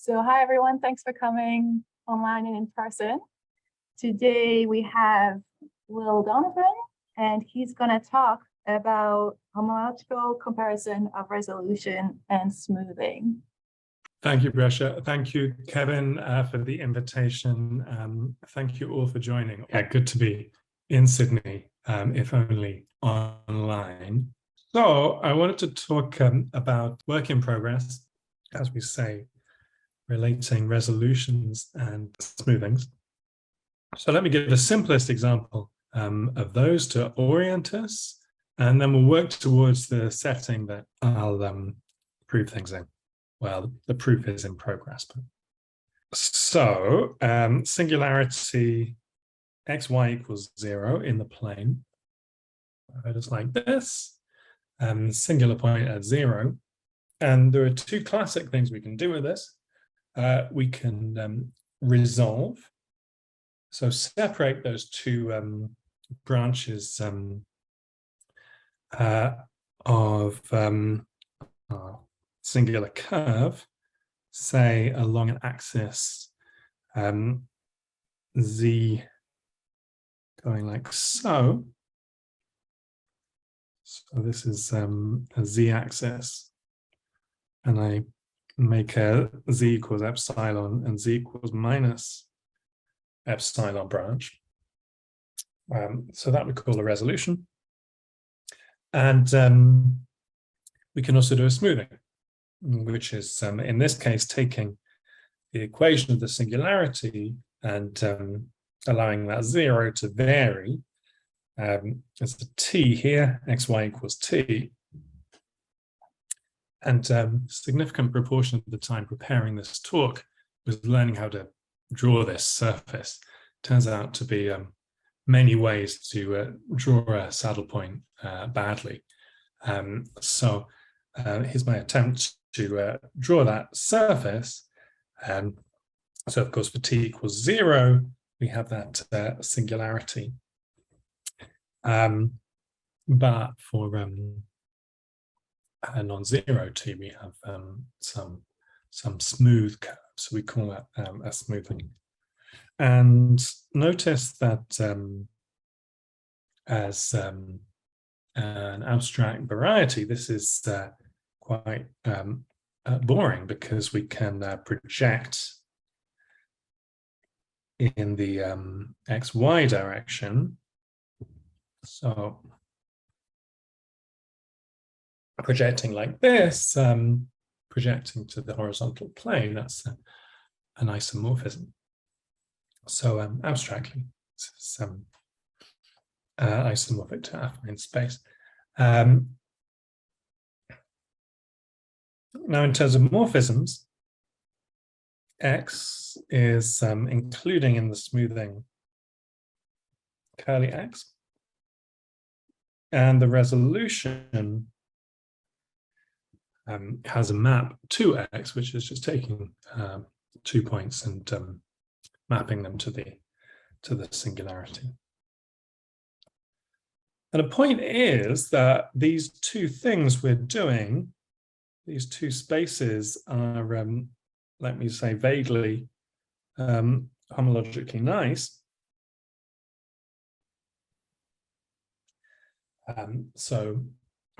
So hi everyone, thanks for coming online and in person. Today we have Donovan, and he's going to talk about homological comparison of resolution and smoothing. Thank you, Brescia. Thank you, Kevin, for the invitation. Thank you all for joining. Yeah, good to be in Sydney, if only online. So I wanted to talk about work in progress, as we say, relating resolutions and smoothings. So let me give the simplest example of those to orient us, and then we'll work towards the setting that I'll prove things in. Well, the proof is in progress. But... So singularity xy equals 0 in the plane. Just like this, singular point at 0. And there are two classic things we can do with this. We can resolve, so separate those two branches of singular curve, say along an axis z going like so. So this is a z-axis, and I make a z equals epsilon and z equals minus epsilon branch. So that we call a resolution. And we can also do a smoothing, which is, in this case, taking the equation of the singularity and allowing that 0 to vary. There's a t here, xy equals t. And significant proportion of the time preparing this talk was learning how to draw this surface. Turns out to be many ways to draw a saddle point badly. So here's my attempt to draw that surface. So of course for t equals 0, we have that singularity. But for non-zero t, we have some smooth curves, so we call that a smoothing. And notice that as an abstract variety, this is quite boring, because we can project in the xy direction. So projecting like this, projecting to the horizontal plane, that's an isomorphism. So abstractly, it's isomorphic to affine space. Now, in terms of morphisms, x is including in the smoothing curly x, and the resolution has a map to x, which is just taking 2 points and mapping them to the singularity. And the point is that these two things we're doing, these two spaces are, let me say vaguely, homologically nice. So,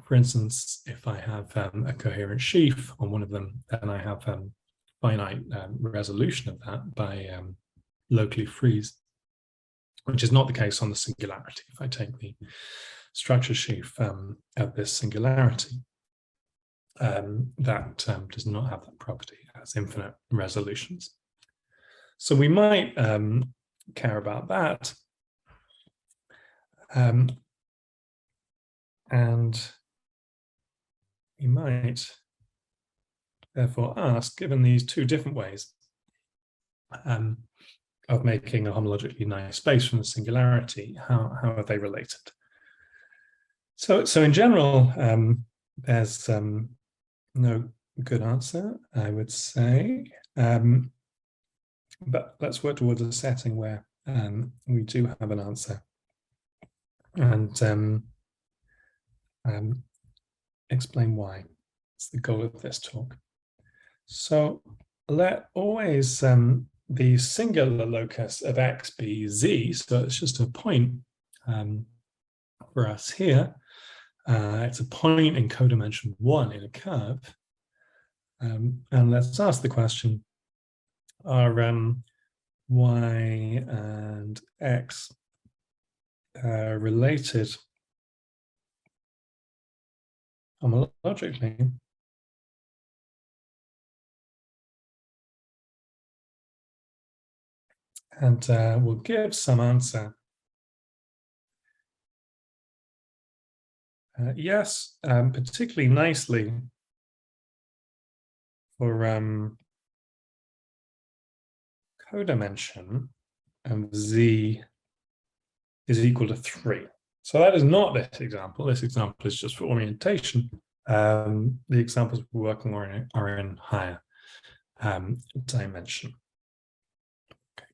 for instance, if I have a coherent sheaf on one of them, then I have finite resolution of that by locally freeze, which is not the case on the singularity. If I take the structure sheaf of this singularity, that does not have that property. It has infinite resolutions. So we might care about that. And we might therefore ask, given these two different ways of making a homologically nice space from the singularity, how are they related? So in general, there's no good answer, I would say. But let's work towards a setting where we do have an answer, and explain why. It's the goal of this talk. So let always the singular locus of x be z, so it's just a point for us here. It's a point in codimension 1 in a curve. And let's ask the question, are y and x related homologically? And we'll give some answer. Yes, particularly nicely for codimension of z is equal to 3. So that is not this example. This example is just for orientation. The examples we're working on are in higher dimension. Okay.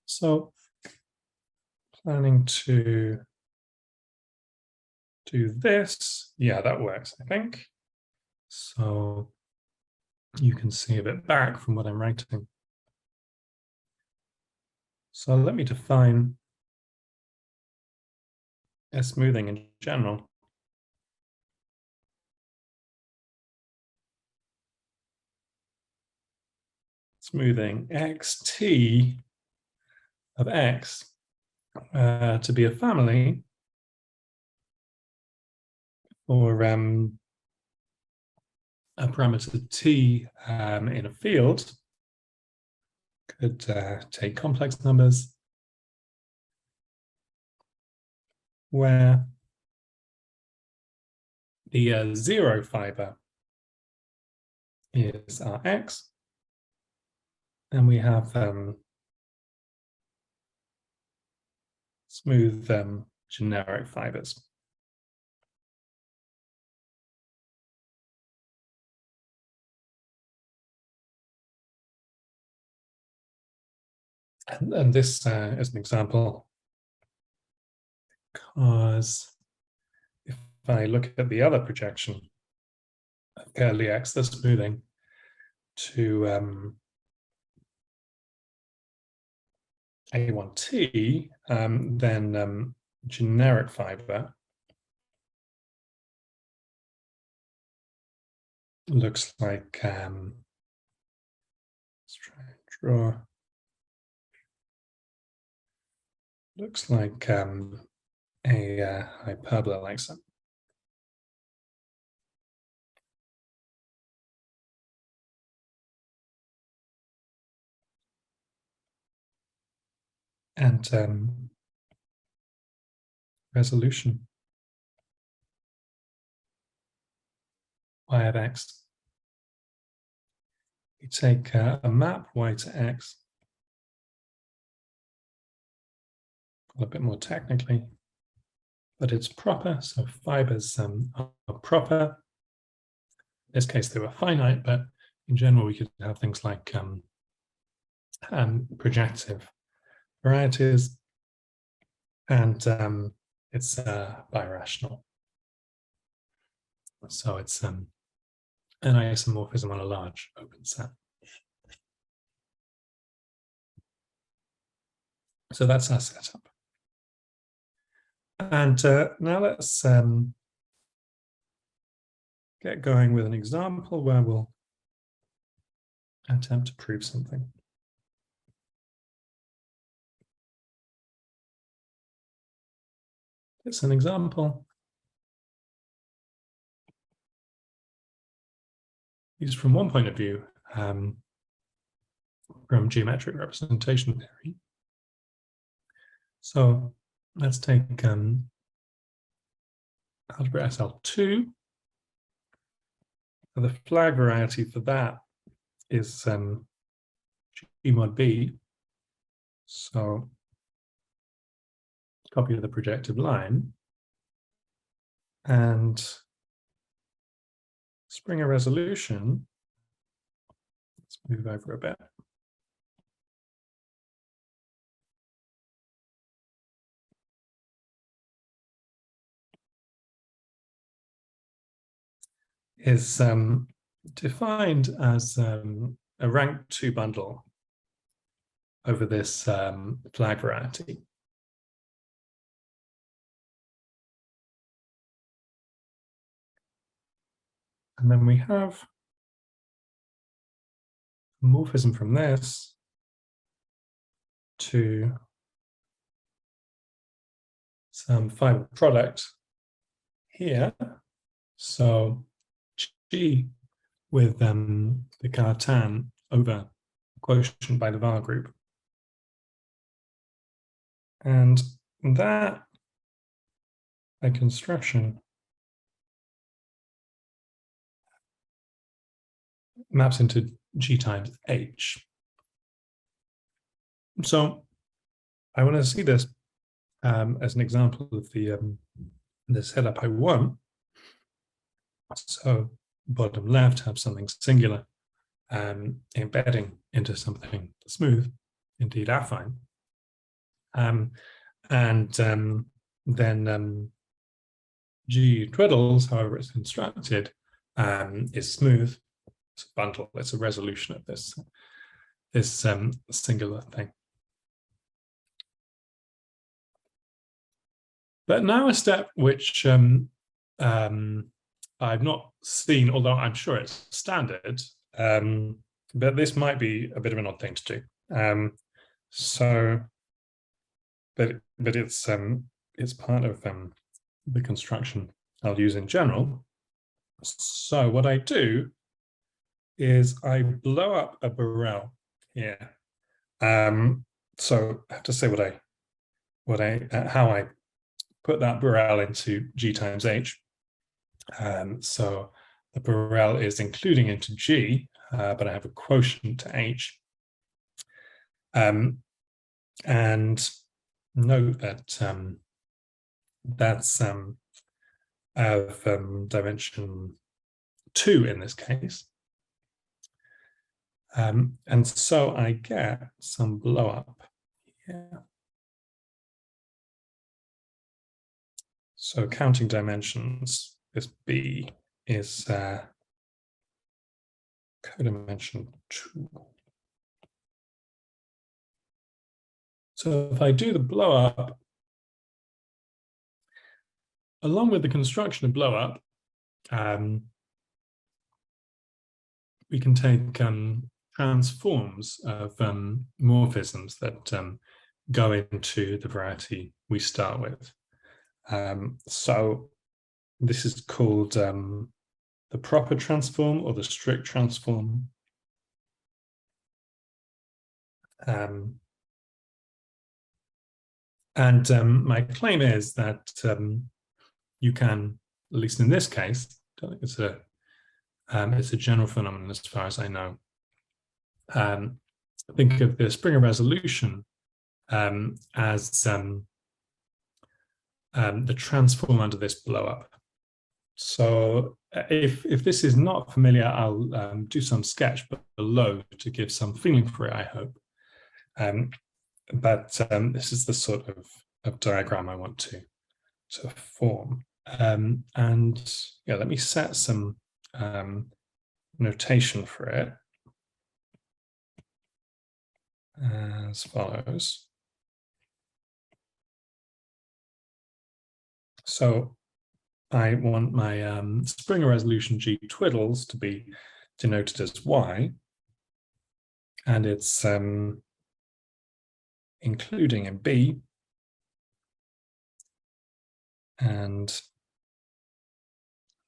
So planning to do this. Yeah, that works, I think. So you can see a bit back from what I'm writing. So let me define a smoothing in general. Smoothing xt of x to be a family for a parameter t in a field. Could take complex numbers where the 0 fibre is our x, and we have smooth generic fibers. And this is an example, because if I look at the other projection of curly x, the smoothing to A1T, then generic fiber looks like, let's try and draw, looks like a hyperbola like so. And resolution y of x. We take a map y to x, a bit more technically, but it's proper, so fibers are proper. In this case, they were finite, but in general, we could have things like projective varieties, and it's birational. So it's an isomorphism on a large open set. So that's our setup. And now let's get going with an example where we'll attempt to prove something. It's an example used from one point of view, from geometric representation theory. So let's take algebra SL2. The flag variety for that is G mod B. So copy of the projective line and Springer resolution. Let's move over a bit. is defined as a rank 2 bundle over this flag variety. And then we have a morphism from this to some fibre product here. So G with the Cartan over quotient by the var group. And that, by construction, maps into G times H. So I want to see this as an example of the setup I want. So bottom left have something singular embedding into something smooth, indeed affine. Then G twiddles, however it's constructed, is smooth. It's a bundle. It's a resolution of this singular thing. But now a step which I've not seen, although I'm sure it's standard, but this might be a bit of an odd thing to do. But it's part of the construction I'll use in general. So what I do is I blow up a Borel here. So I have to say how I put that Borel into G times H. So the Borel is including into G, but I have a quotient to H. And note that that's of dimension 2 in this case. And so I get some blow up here. So counting dimensions, this B is codimension 2. So if I do the blow up, along with the construction of blow up, we can take transforms of morphisms that go into the variety we start with. So this is called the proper transform or the strict transform. My claim is that you can, at least in this case, I don't think it's a general phenomenon as far as I know. Think of the Springer resolution as the transform under this blow up. So if this is not familiar, I'll do some sketch below to give some feeling for it, I hope. But this is the sort of diagram I want to form. And yeah, let me set some notation for it as follows. So I want my Springer resolution G twiddles to be denoted as Y, and it's including in B and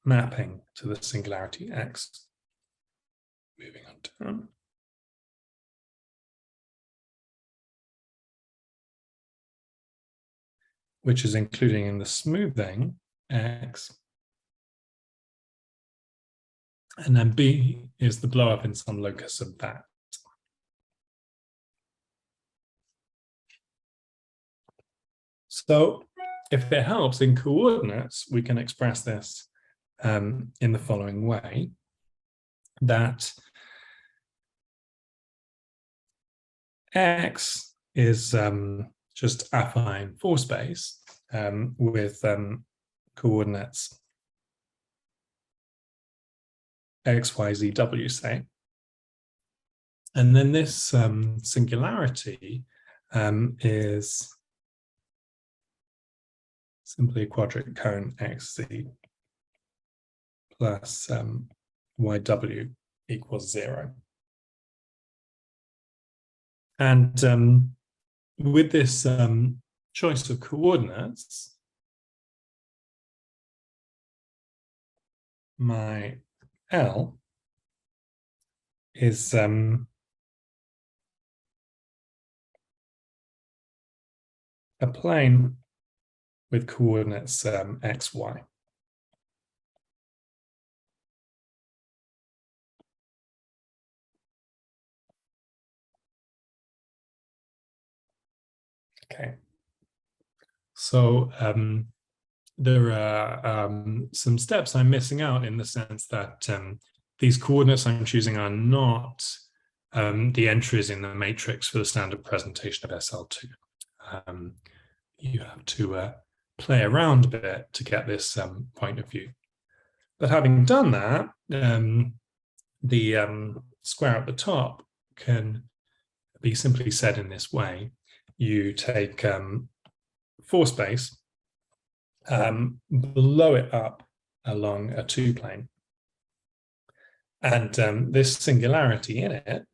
mapping to the singularity X. Moving on down. Which is including in the smoothing X. And then B is the blow up in some locus of that. So if it helps in coordinates, we can express this in the following way, that X is just affine 4 space with coordinates x, y, z, w, say. And then this singularity is simply a quadratic cone xz plus yw equals 0. And with this choice of coordinates, my L is a plane with coordinates x, y. Okay. So there are some steps I'm missing out in the sense that these coordinates I'm choosing are not the entries in the matrix for the standard presentation of SL2. You have to play around a bit to get this point of view. But having done that, the square at the top can be simply said in this way. You take 4 space, blow it up along a 2-plane. And this singularity in it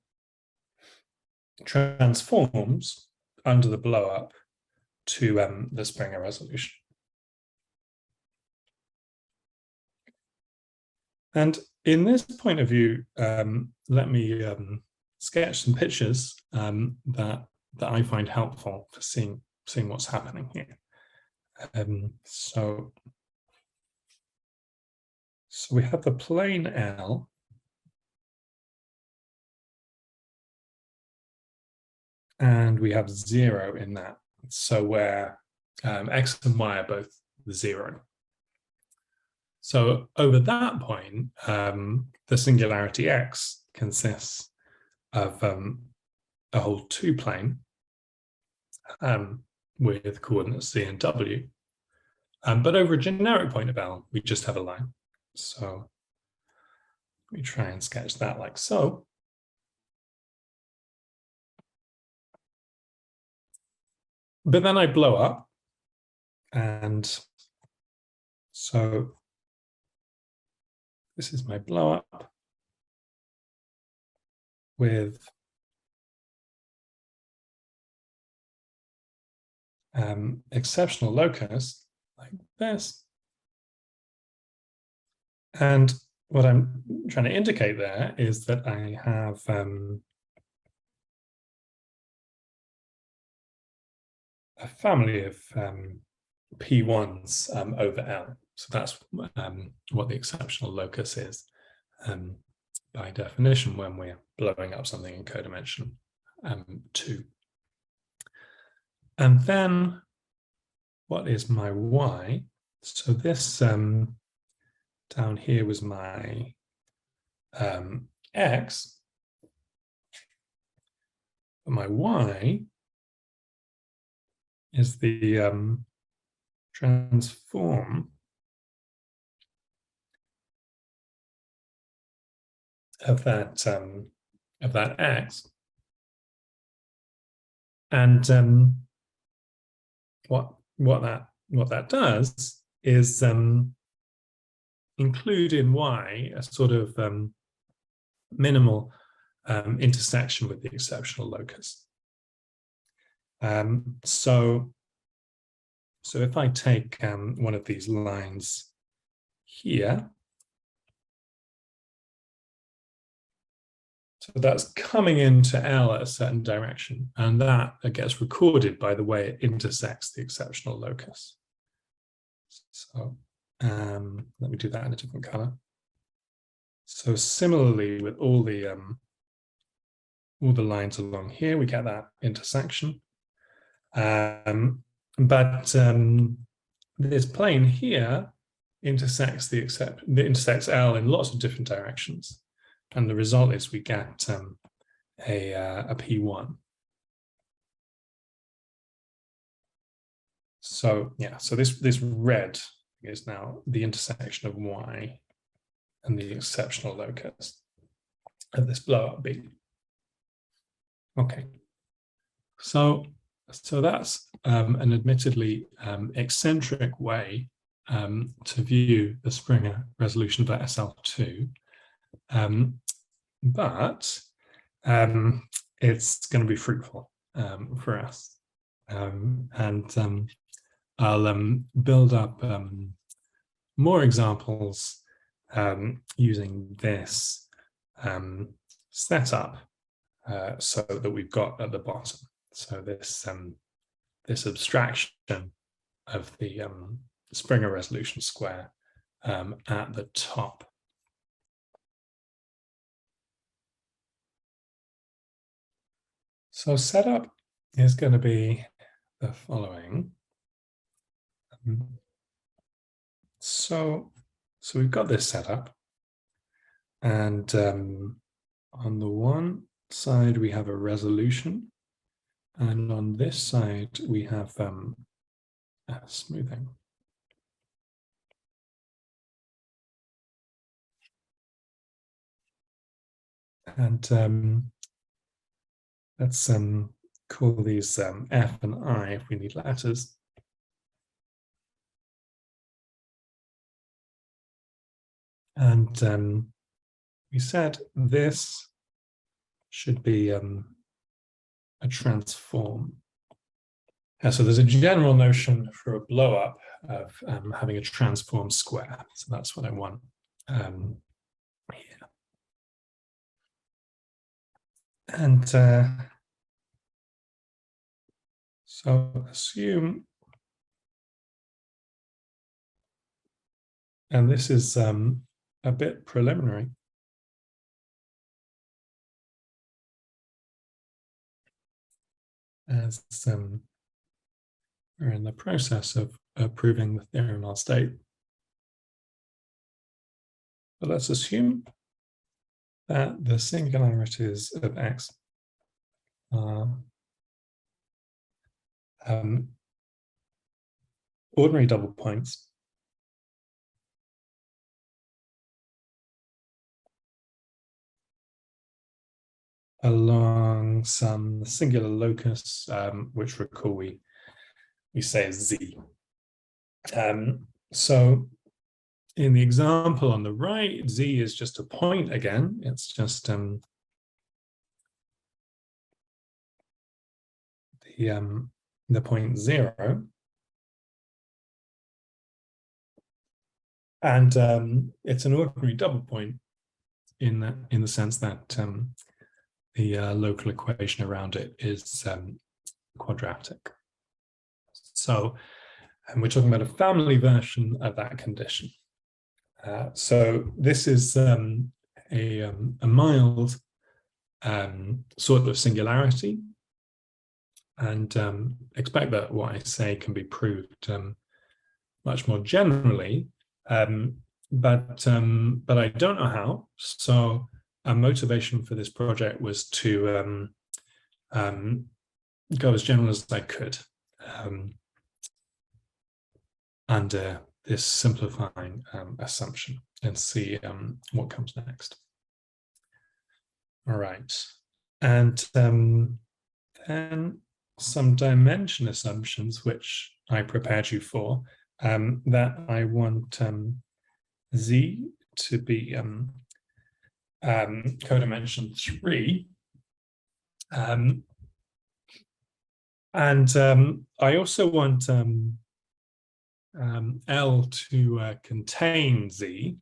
transforms under the blow up to the Springer resolution. And in this point of view, let me sketch some pictures that I find helpful for seeing what's happening here. So we have the plane L, and we have 0 in that. So where x and y are both 0. So over that point, the singularity x consists of a whole 2-plane with coordinates z and w. But over a generic point of L, we just have a line. So we try and sketch that like so. But then I blow up, and so this is my blow up with exceptional locus like this. And what I'm trying to indicate there is that I have a family of P1s over L. So that's what the exceptional locus is by definition when we're blowing up something in codimension 2. And then what is my Y? So this down here was my X. But my Y is the transform of that X. And what that does is include in Y a sort of minimal intersection with the exceptional locus. So if I take one of these lines here, so that's coming into L at a certain direction, and that gets recorded by the way it intersects the exceptional locus. So let me do that in a different color. So similarly with all the lines along here, we get that intersection. But this plane here intersects intersects L in lots of different directions, and the result is we get a P1. So yeah, so this red is now the intersection of Y and the exceptional locus of this blow-up B. Okay, so that's an admittedly eccentric way to view the Springer resolution of SL2, but it's going to be fruitful for us, and I'll build up more examples using this setup so that we've got at the bottom. So this abstraction of the Springer resolution square at the top. So setup is going to be the following. So we've got this setup, and on the one side we have a resolution, and on this side we have smoothing. And let's call these F and I if we need letters. And we said this should be a transform. So there's a general notion for a blow-up of having a transform square. So that's what I want here. And so assume, and this is a bit preliminary, as we're in the process of proving the theorem I'll state. But let's assume that the singularities of X are ordinary double points along some singular locus, which recall we say is Z. So in the example on the right, Z is just a point again. It's just the point 0. And it's an ordinary double point in the sense that the local equation around it is quadratic. So we're talking about a family version of that condition. So this is a mild sort of singularity, and expect that what I say can be proved much more generally, but I don't know how. So a motivation for this project was to go as general as I could under this simplifying assumption, and see what comes next. All right, and then some dimension assumptions which I prepared you for, that I want Z to be codimension 3, and I also want L to contain Z,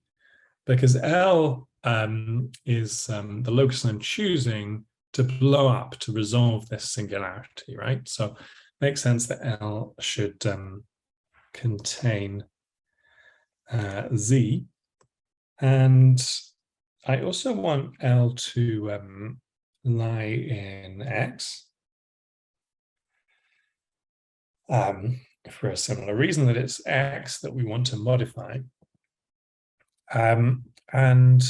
because L is the locus I'm choosing to blow up to resolve this singularity, right? So it makes sense that L should contain Z, and I also want L to lie in X, for a similar reason, that it's X that we want to modify. And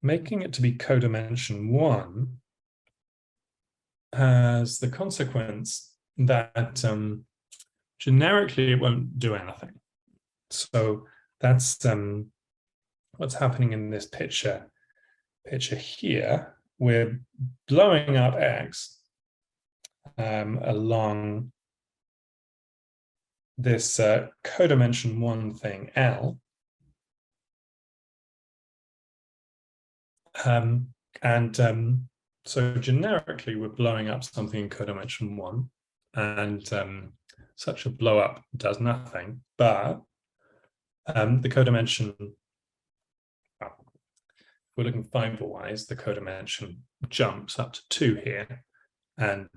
making it to be codimension 1 has the consequence that generically it won't do anything. So that's what's happening in this picture here. We're blowing up X along this codimension 1 thing, L. So generically, we're blowing up something in codimension 1, and such a blow up does nothing, but the codimension, well, if we're looking fibre-wise, the codimension jumps up to 2 here, and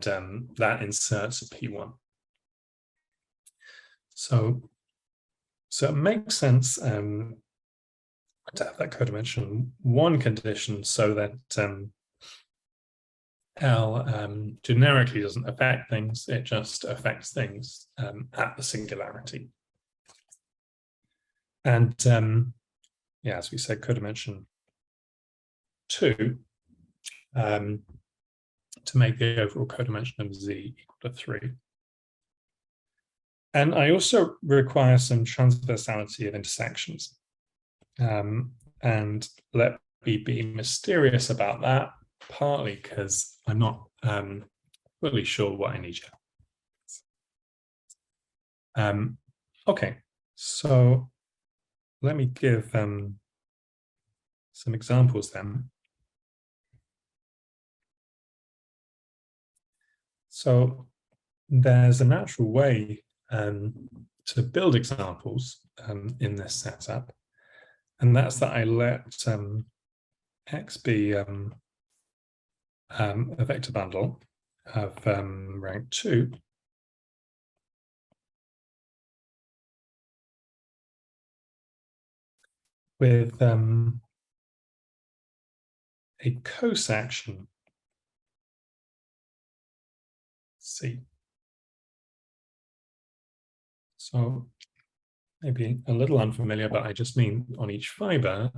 that inserts a P1. So it makes sense to have that codimension 1 condition so that L generically doesn't affect things, it just affects things at the singularity. And yeah, as we said, codimension 2 to make the overall codimension of Z equal to 3. And I also require some transversality of intersections. And let me be mysterious about that, partly because I'm not fully sure what I need yet. Okay, so let me give some examples then. So there's a natural way to build examples in this setup, and that's that I let X be a vector bundle of rank 2 with a cosection C. So maybe a little unfamiliar, but I just mean on each fiber,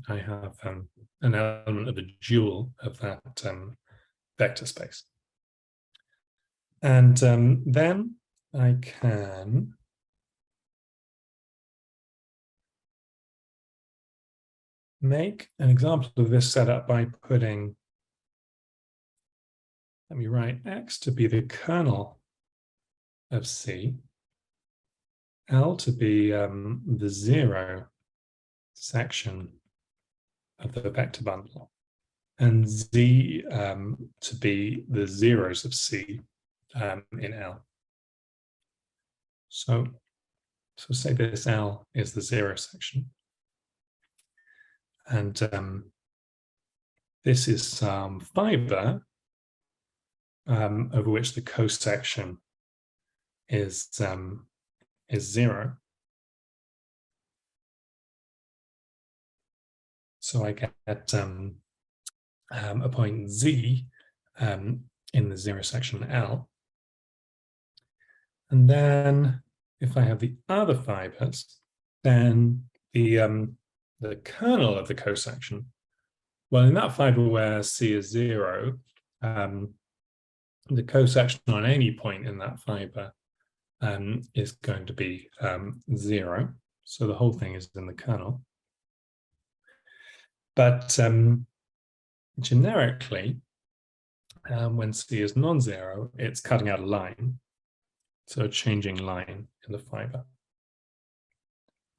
I have an element of a dual of that vector space. And then I can make an example of this setup by putting, let me write X to be the kernel of C, L to be the 0 section of the vector bundle, and Z to be the zeros of C in L. So say this L is the 0 section, and this is some fiber over which the cosection is 0. So I get a point Z in the 0 section L. And then if I have the other fibers, then the kernel of the cosection, well, in that fiber where C is 0, the cosection on any point in that fiber is going to be 0. So the whole thing is in the kernel. But generically, when C is non-zero, it's cutting out a line. So a changing line in the fiber.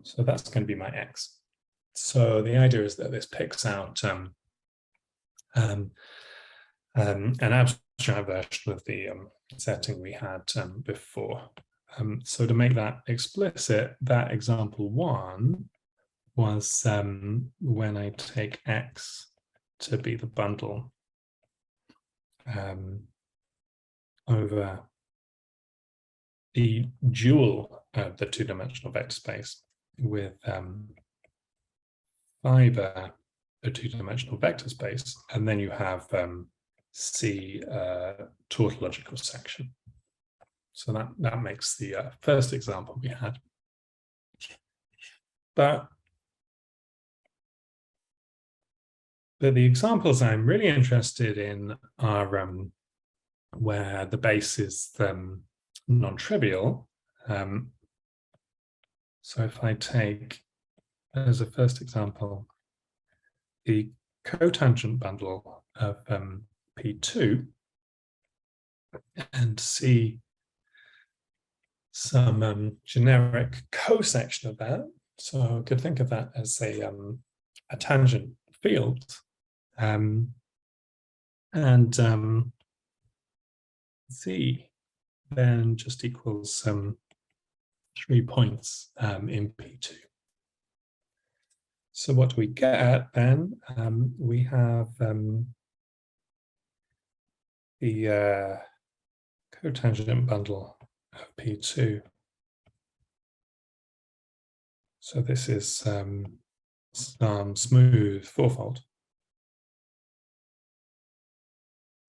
So that's going to be my X. So the idea is that this picks out an abstract version of the setting we had before. So to make that explicit, that example 1 was when I take X to be the bundle over the dual of the 2-dimensional vector space with fiber a 2-dimensional vector space, and then you have C tautological section. So that makes the first example we had. But the examples I'm really interested in are where the base is non-trivial. So if I take as a first example, the cotangent bundle of P2 and see some generic co-section of that. So I could think of that as a tangent field. Z then just equals 3 points in P2. So what do we get then? We have the cotangent bundle of P2. So this is some smooth fourfold.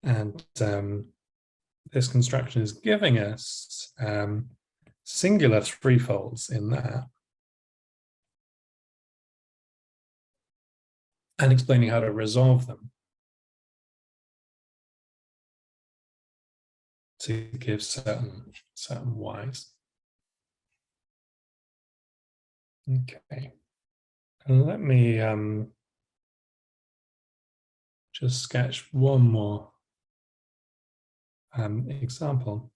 And this construction is giving us singular threefolds in there. And explaining how to resolve them to give certain y's. Okay, and let me just sketch one more example.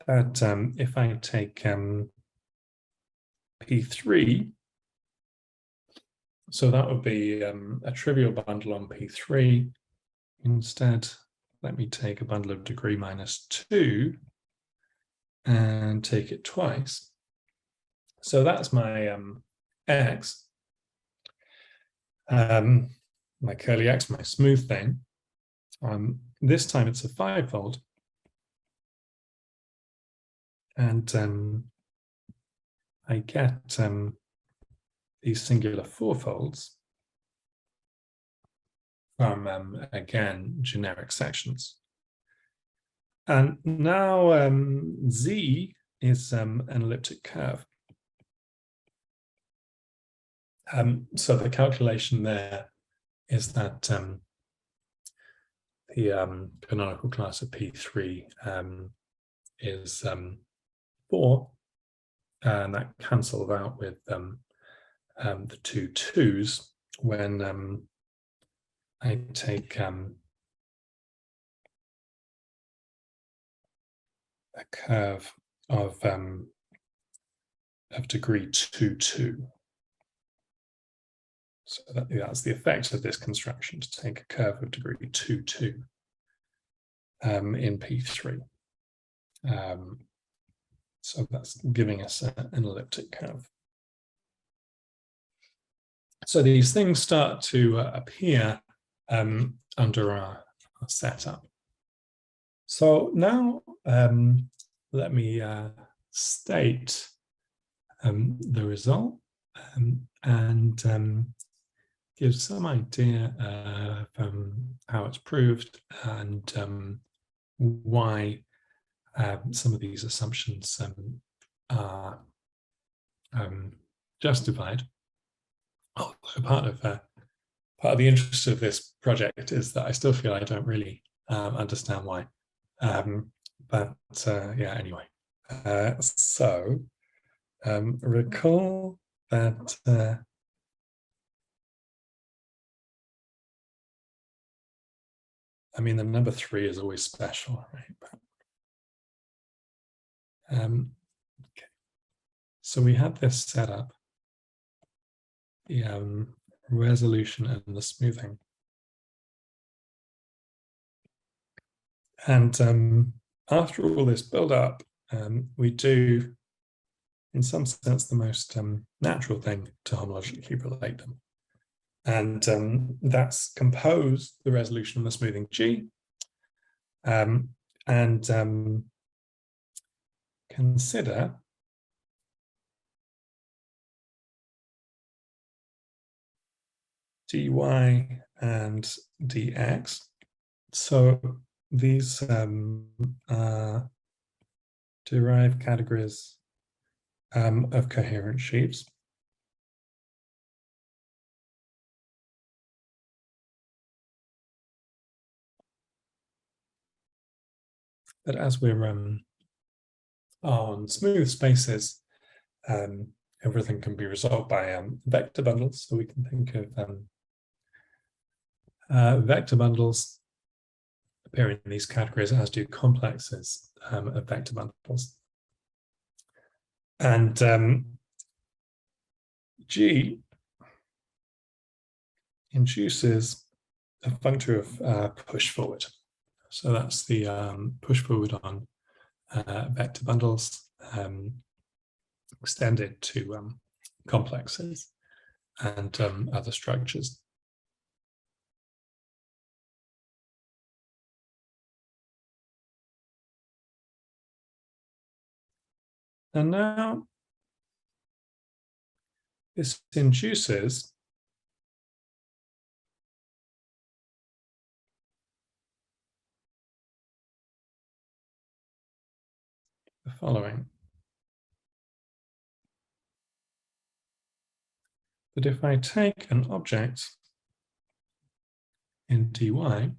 That if I take P3, so that would be a trivial bundle on P3. Instead, let me take a bundle of degree -2 and take it twice. So that's my X, my curly X, my smooth thing. This time it's a fivefold. And I get these singular fourfolds from, again, generic sections. And now Z is an elliptic curve. So the calculation there is that the canonical class of P3 is 4, and that cancels out with the 2 2s when I take a curve of degree 2 2. So that's the effect of this construction, to take a curve of degree 2 2 in P3. So that's giving us an elliptic curve. So these things start to appear under our setup. So now let me state the result and give some idea of how it's proved and why some of these assumptions are justified. Although part of the interest of this project is that I still feel I don't really understand why. But yeah, anyway. So recall that I mean, the number 3 is always special, right? Okay. So we had this set up, the resolution and the smoothing. And after all this build up, we do, in some sense, the most natural thing to homologically relate them. And that's compose the resolution and the smoothing G, and consider dy and dx. So these are derived categories of coherent sheaves. But as we're on smooth spaces, everything can be resolved by vector bundles. So we can think of vector bundles appear in these categories, as do complexes of vector bundles. And G induces a functor of push forward. So that's the push forward on vector bundles extended to complexes and other structures. And now this induces the following. That if I take an object in dy,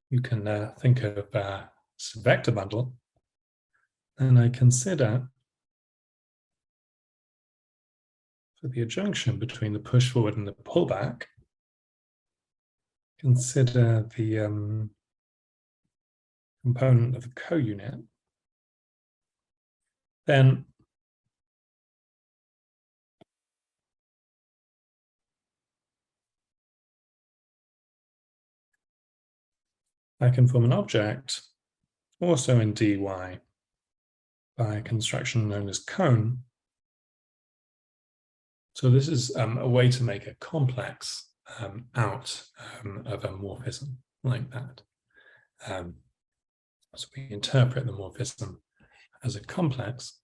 you can think of a vector bundle, and I consider for the adjunction between the push forward and the pullback, consider the component of the co-unit, then I can form an object also in dy by a construction known as cone. So this is a way to make a complex out of a morphism like that. So we interpret the morphism as a complex,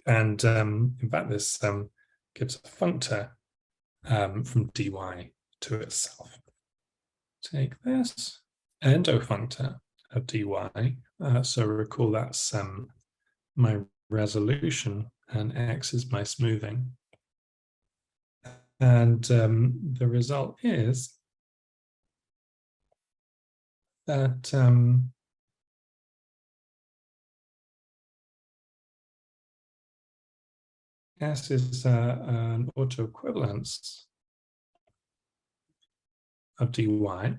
and in fact this gives a functor from dy to itself. Take this endofunctor of dy, so recall that's my resolution and x is my smoothing. And the result is that S is an autoequivalence of dy,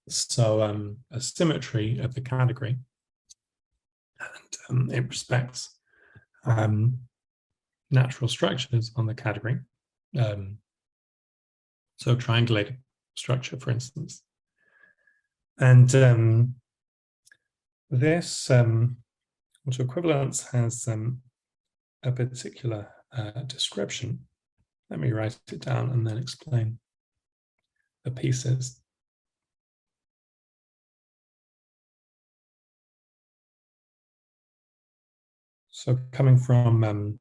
so a symmetry of the category, and it respects natural structures on the category. So triangulated structure, for instance. And this autoequivalence has a particular description. Let me write it down and then explain the pieces. So coming from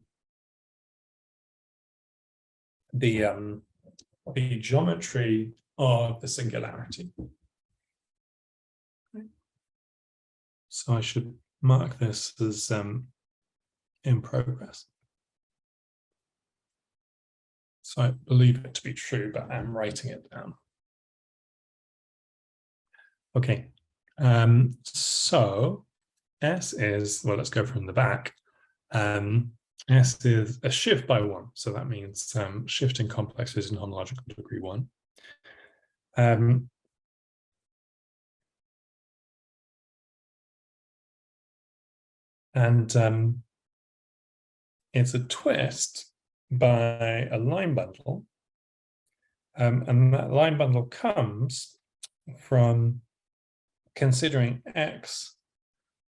the geometry of the singularity. So I should mark this as in progress. So I believe it to be true, but I'm writing it down. Okay, so S is, well, let's go from the back. S is a shift by one, so that means shifting complexes in homological degree 1. And it's a twist by a line bundle, and that line bundle comes from considering X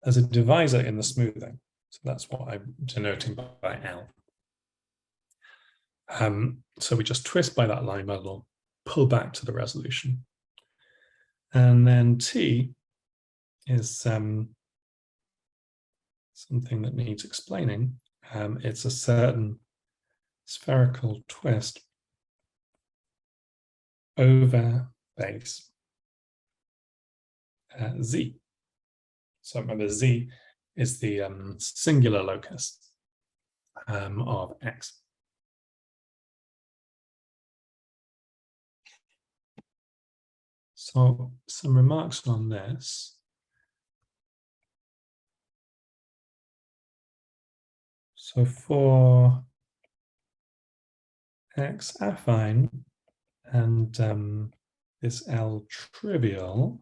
as a divisor in the smoothing. So that's what I'm denoting by L. So we just twist by that line bundle, pull back to the resolution. And then T is something that needs explaining. It's a certain spherical twist over base Z. So remember, Z is the singular locus of X. So some remarks on this. So for x affine and this L trivial,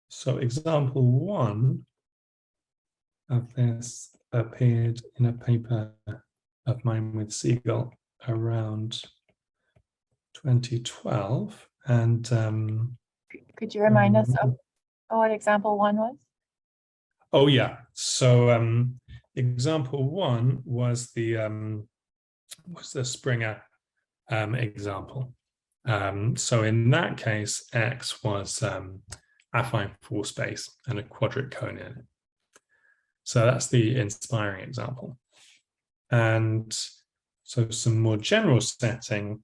so example 1 of this appeared in a paper of mine with Siegel around 2012. And could you remind us of what example 1 was? Oh yeah, so example 1 was the Springer example. So in that case, X was affine full space and a quadric cone in it. So that's the inspiring example. And so some more general setting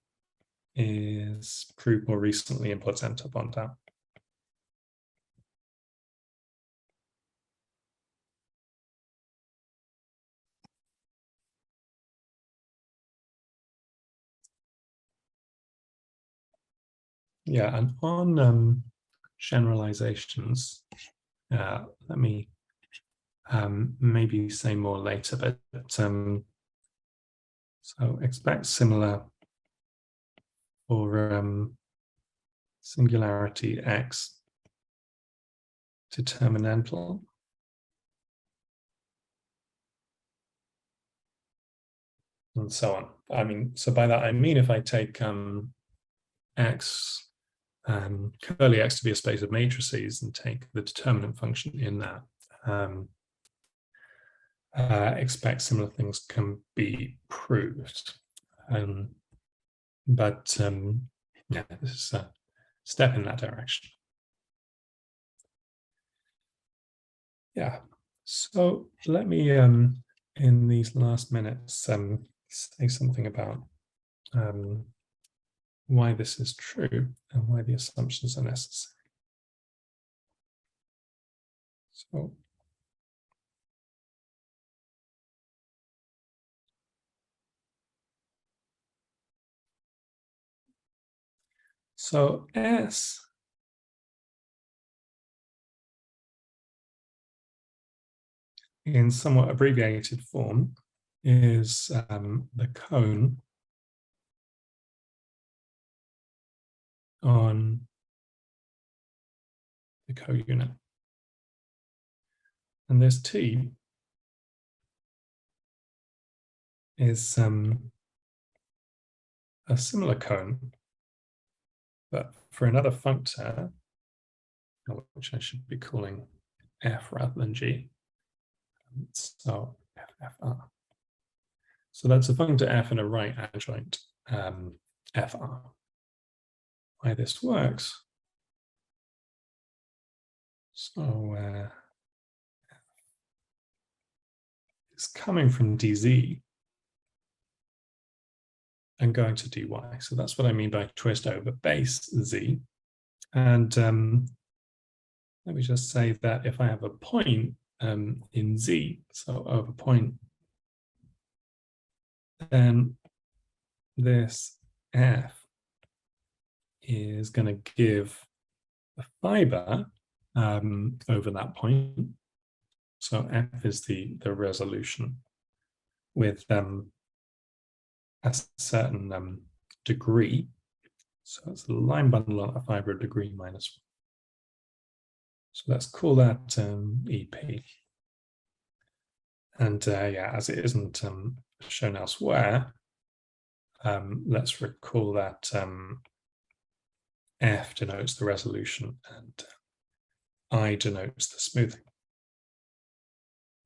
is proved more recently in placenta Bondau. Yeah, and on generalizations, let me maybe say more later, but so expect similar for singularity X determinantal. And so on. I mean, so by that I mean if I take X, curly X to be a space of matrices and take the determinant function in that, expect similar things can be proved. But yeah, this is a step in that direction. Yeah, so let me in these last minutes say something about why this is true and why the assumptions are necessary. So S in somewhat abbreviated form is the cone on the co-unit. And this T is a similar cone, but for another functor, which I should be calling F rather than G. So FR. So that's a functor F and a right adjoint FR. Why this works? So it's coming from DZ and going to dy. So that's what I mean by twist over base Z. And let me just say that if I have a point in Z, so over point, then this F is going to give a fibre over that point. So F is the resolution with a certain degree. So it's a line bundle on a fibre of degree -1. So let's call that EP. And yeah, as it isn't shown elsewhere, let's recall that F denotes the resolution and I denotes the smoothing.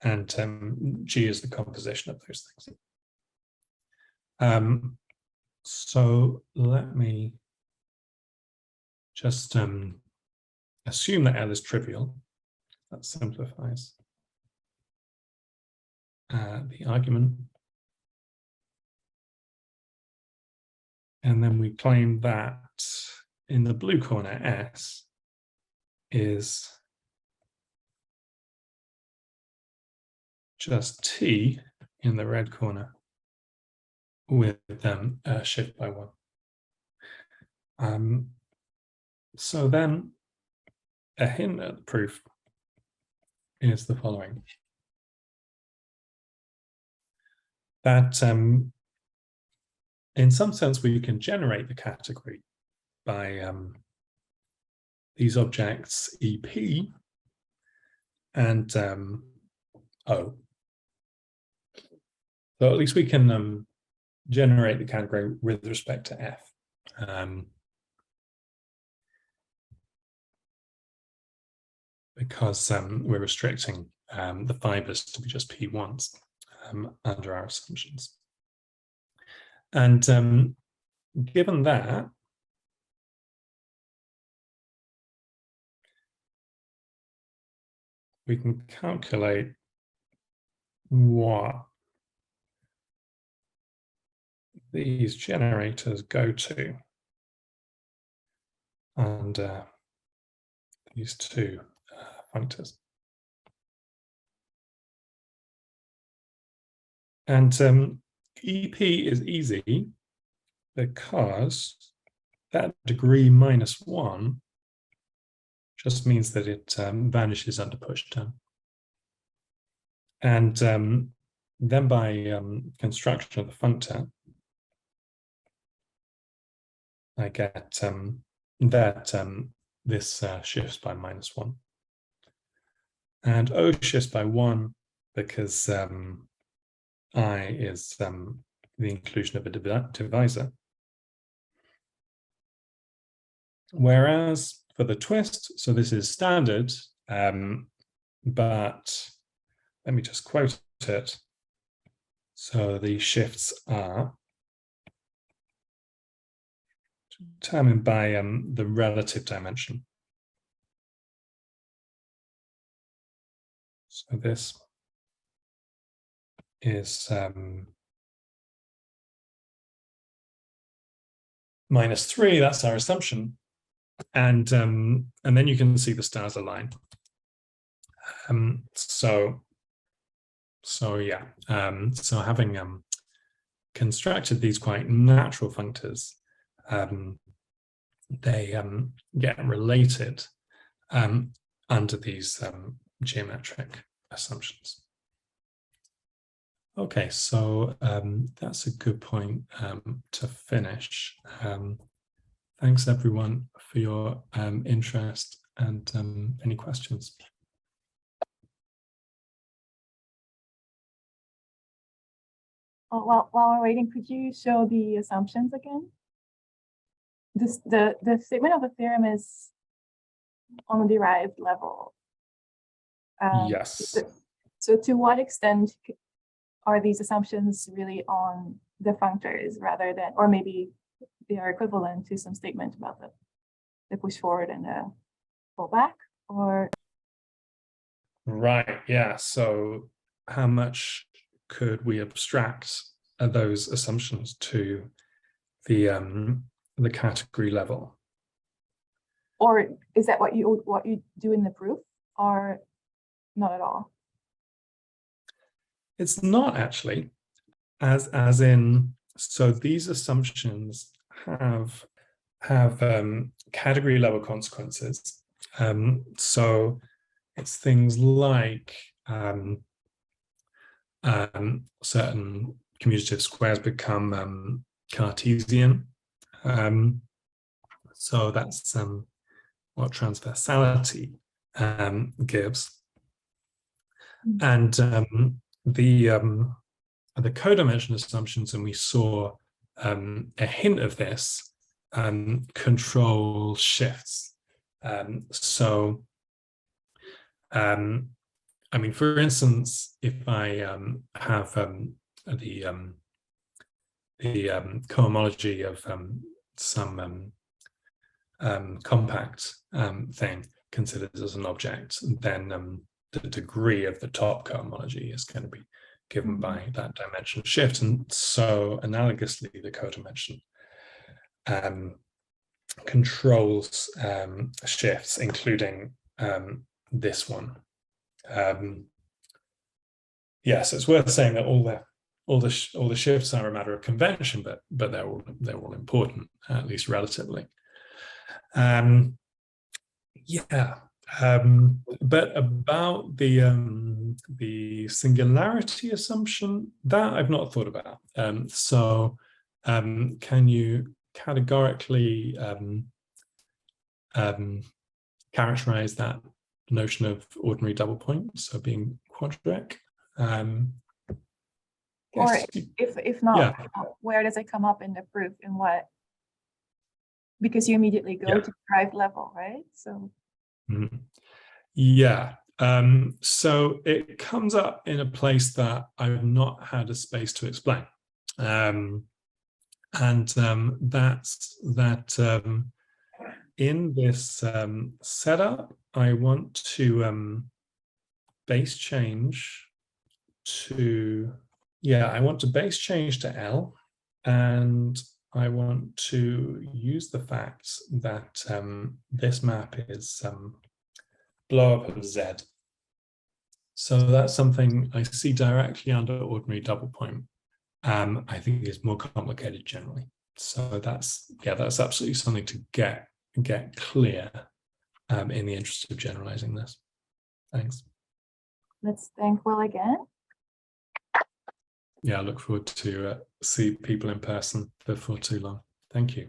And G is the composition of those things. So let me just assume that L is trivial. That simplifies the argument. And then we claim that in the blue corner, S is just T in the red corner with shift by 1. So then a hint at the proof is the following. that in some sense we can generate the category by these objects EP and O. So at least we can generate the category with respect to F. Because we're restricting the fibers to be just P1s under our assumptions. And given that, we can calculate what these generators go to under these two functors. And EP is easy because that degree -1 just means that it vanishes under push term. And then by construction of the functor, I get that this shifts by -1. And O shifts by 1 because I is the inclusion of a divisor. Whereas for the twist, so this is standard, but let me just quote it. So the shifts are determined by the relative dimension. So this is -3, that's our assumption. And then you can see the stars align. So yeah, so having constructed these quite natural functors, they get related under these geometric assumptions. Okay, so that's a good point to finish. Thanks everyone for your interest and any questions. While we're waiting, could you show the assumptions again? The statement of the theorem is on the derived level. Yes. So to what extent are these assumptions really on the functors rather than, or maybe they are equivalent to some statement about the push forward and the pull back, or? Right, yeah, so how much could we abstract those assumptions to the category level? Or is that what you do in the proof, or not at all? It's not actually, as in, so these assumptions have category level consequences. So it's things like certain commutative squares become Cartesian. So that's what transversality gives. And the codimension assumptions, and we saw a hint of this, control shifts. I mean, for instance, if I have the cohomology of some compact thing considered as an object, then the degree of the top cohomology is going to be given by that dimension shift. And so analogously, the codimension controls shifts, including this one. Yes, it's worth saying that all the shifts are a matter of convention, but they're all important, at least relatively. Yeah, But about the singularity assumption, that I've not thought about. Can you categorically characterize that notion of ordinary double point, so being quadratic? Or if not, yeah. where does it come up in the proof? In what? Because you immediately go to derived level, right? So. Yeah. So it comes up in a place that I've not had a space to explain. That's that in this setup, I want to base change to, I want to base change to L, and I want to use the fact that this map is blow up of Z. So that's something I see directly under ordinary double point. I think is more complicated generally. So that's absolutely something to get clear in the interest of generalizing this. Thanks. Let's thank Will again. Yeah, I look forward to see people in person before too long. Thank you.